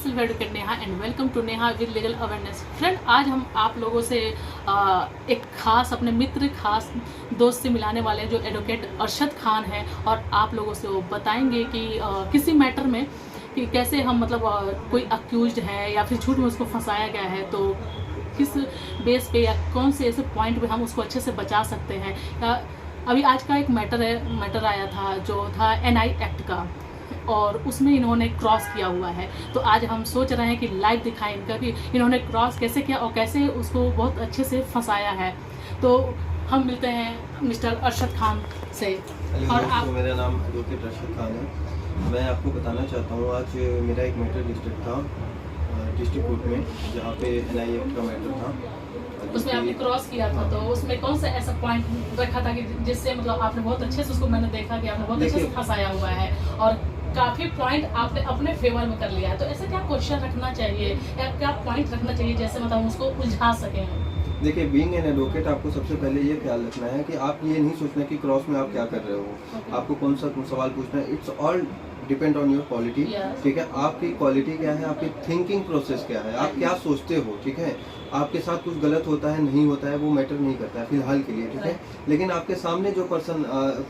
Self advocate Neha and welcome to Neha with legal awareness. Friend, आज हम आप लोगों से एक खास अपने मित्र खास दोस्त से मिलाने वाले हैं जो एडवोकेट अरशद खान है, और आप लोगों से वो बताएंगे कि किसी मैटर में कि कैसे हम मतलब कोई अक्यूज्ड है या फिर झूठ में उसको फंसाया गया है, तो किस बेस पे या कौन से ऐसे पॉइंट पे हम उसको अच्छे से बचा सकते हैं। अभी आज का एक मैटर आया था जो था NI एक्ट का, और उसमें इन्होंने क्रॉस किया हुआ है। तो आज हम सोच रहे हैं कि लाइव दिखाएं इनका कि इन्होंने क्रॉस कैसे किया और कैसे उसको बहुत अच्छे से फंसाया है। तो हम मिलते हैं मिस्टर अरशद खान से। और आप मेरा नाम एडवोकेट अरशद खान है। मैं आपको बताना चाहता हूँ, आज मेरा एक मैटर रजिस्टर्ड था डिस्ट्रिक्ट कोर्ट में, जहाँ पे NI एक्ट का मैटर था। उसमें आपने क्रॉस किया था, तो उसमें कौन सा ऐसा पॉइंट रखा था कि जिससे मतलब आपने बहुत अच्छे से उसको, मैंने देखा कि आपने बहुत अच्छे से फंसाया हुआ है और काफ़ी पॉइंट आपने अपने फेवर में कर लिया है। तो ऐसा क्या क्वेश्चन रखना चाहिए या क्या पॉइंट रखना चाहिए जैसे मतलब हम उसको उलझा सकें? देखिए, बीइंग एन एडवोकेट आपको सबसे पहले ये ख्याल रखना है कि आप ये नहीं सोचना कि क्रॉस में आप क्या कर रहे हो, आपको कौन सा सवाल पूछना है। It's all depend on your quality. ठीक है, आपकी क्वालिटी क्या है, आपकी थिंकिंग प्रोसेस क्या है, आप क्या सोचते हो। ठीक है, आपके साथ कुछ गलत होता है नहीं होता है वो मैटर नहीं करता है फिलहाल के लिए। ठीक है, लेकिन आपके सामने जो पर्सन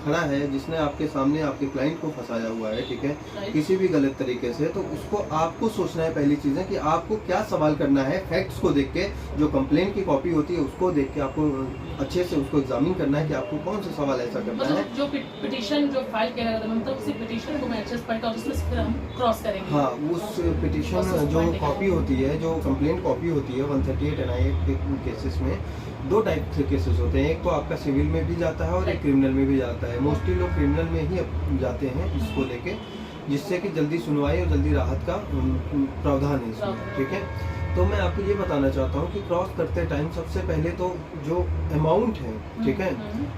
खड़ा है, जिसने आपके सामने आपके क्लाइंट को फंसाया हुआ है, ठीक है, किसी भी गलत तरीके से, तो उसको आपको सोचना है पहली चीज़ है कि आपको क्या सवाल करना है। फैक्ट्स को देख के, जो कंप्लेंट की कॉपी होती है उसको देख के आपको अच्छे से उसको एग्जामिन करना है कि आपको कौन सा सवाल ऐसा करना है। जो पिटीशन जो फाइल किया गया था, मतलब उसी पिटीशन को मैं अच्छे से पढ़कर उसमें फिर हम क्रॉस करेंगे। हाँ, उस पिटीशन जो कॉपी होती है, जो कंप्लेंट कॉपी होती है 138 NI के केसेस में दो टाइप के केसेस होते हैं। एक तो आपका सिविल में भी जाता है और एक क्रिमिनल में भी जाता है। मोस्टली लोग क्रिमिनल में ही जाते हैं इसको लेके, जिससे कि जल्दी सुनवाई और जल्दी राहत का प्रावधान है इसमें। ठीक है, तो मैं आपको ये बताना चाहता हूँ कि क्रॉस करते टाइम सबसे पहले तो जो अमाउंट है, ठीक है,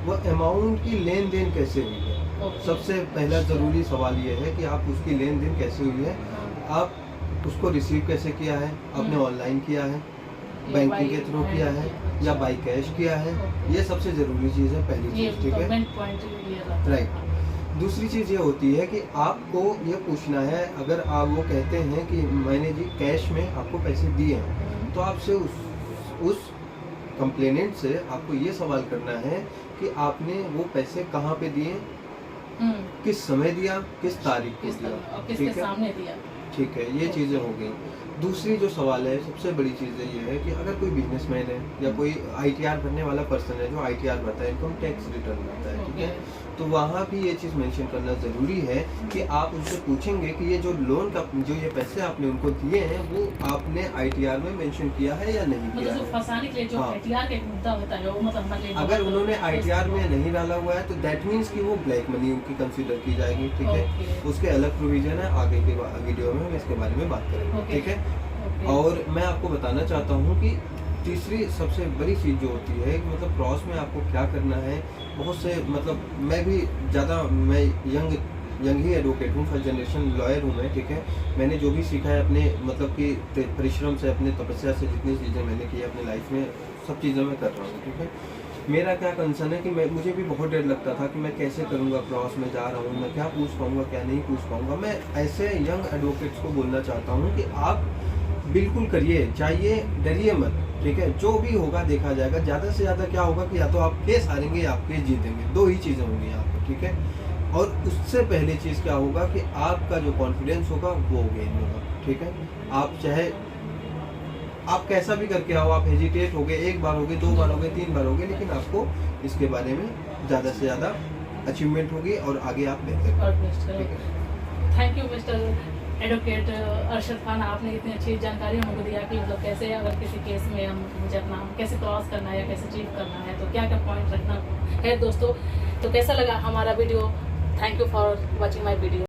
वो अमाउंट की लेन देन कैसे हुई है। सबसे पहला ज़रूरी सवाल ये है कि आप उसकी लेन देन कैसे हुई है, आप उसको रिसीव कैसे किया है, आपने ऑनलाइन किया है, बैंकिंग के थ्रू किया है या बाई कैश किया है। ये सबसे ज़रूरी चीज़ है, पहली चीज़। ठीक है, राइट। दूसरी चीज़ ये होती है कि आपको ये पूछना है, अगर आप वो कहते हैं कि मैंने जी कैश में आपको पैसे दिए हैं, तो आपसे उस कंप्लेनेंट से आपको ये सवाल करना है कि आपने वो पैसे कहाँ पे दिए, किस समय दिया, किस तारीख को दिया, किसके सामने दिया। ठीक है, ये चीज़ें हो गई। दूसरी जो सवाल है, सबसे बड़ी चीज़ ये है कि अगर कोई बिजनेसमैन है या कोई ITR भरने वाला पर्सन है जो ITR भरता है, इनकम टैक्स रिटर्न भरता है, ठीक है, तो वहाँ भी ये चीज़ मेंशन करना ज़रूरी है कि आप उनसे पूछेंगे कि ये जो लोन का जो ये पैसे आपने उनको दिए हैं वो आपने ITR में मेंशन किया है या नहीं किया है। फंसाने के लिए जो ITR का मुद्दा होता है वो मतलब अगर उन्होंने ITR में नहीं डाला हुआ है तो दैट मीन्स कि वो ब्लैक मनी उनकी कंसीडर की जाएगी। ठीक है, उसके अलग प्रोविजन है, आगे के वीडियो में हम इसके बारे में बात करेंगे। ठीक है, और मैं आपको बताना चाहता हूँ कि तीसरी सबसे बड़ी चीज़ जो होती है कि मतलब क्रॉस में आपको क्या करना है। बहुत से मतलब मैं भी ज़्यादा मैं यंग ही एडवोकेट हूँ, फर्स्ट जनरेशन लॉयर हूँ मैं। ठीक है, मैंने जो भी सीखा है अपने मतलब कि परिश्रम से, अपने तपस्या से, जितनी चीज़ें मैंने की है अपनी लाइफ में, सब चीज़ें मैं कर रहा हूँ। ठीक है, मेरा क्या कंसर्न है कि मुझे भी बहुत डर लगता था कि मैं कैसे करूँगा, क्रॉस में जा रहा हूँ, मैं क्या पूछ पाऊँगा क्या नहीं पूछ पाऊँगा। मैं ऐसे यंग एडवोकेट्स को बोलना चाहता हूँ कि आप बिल्कुल करिए, चाहिए, डरिए मत। ठीक है, जो भी होगा देखा जाएगा। ज़्यादा से ज़्यादा क्या होगा कि या तो आप केस हारेंगे या आप केस जीतेंगे, दो ही चीज़ें होंगी यहाँ पर। ठीक है, और उससे पहले चीज़ क्या होगा कि आपका जो कॉन्फिडेंस होगा वो गेन होगा। ठीक है, आप चाहे आप कैसा भी करके आओ, आप हेजिटेट हो गए, एक बार हो गए, 2 बार हो गए, 3 बार हो गए, लेकिन आपको इसके बारे में ज़्यादा से ज़्यादा अचीवमेंट होगी और आगे आप बेहतर करेंगे। Thank you mister advocate Arshad Khan, आपने इतनी अच्छी जानकारी हमको दिया कि मतलब कैसे अगर किसी केस में हम मुझे अपना कैसे क्रॉस करना है या कैसे अचीव करना है, तो क्या क्या पॉइंट रखना है। दोस्तों, तो कैसा लगा हमारा video? Thank you for watching my video.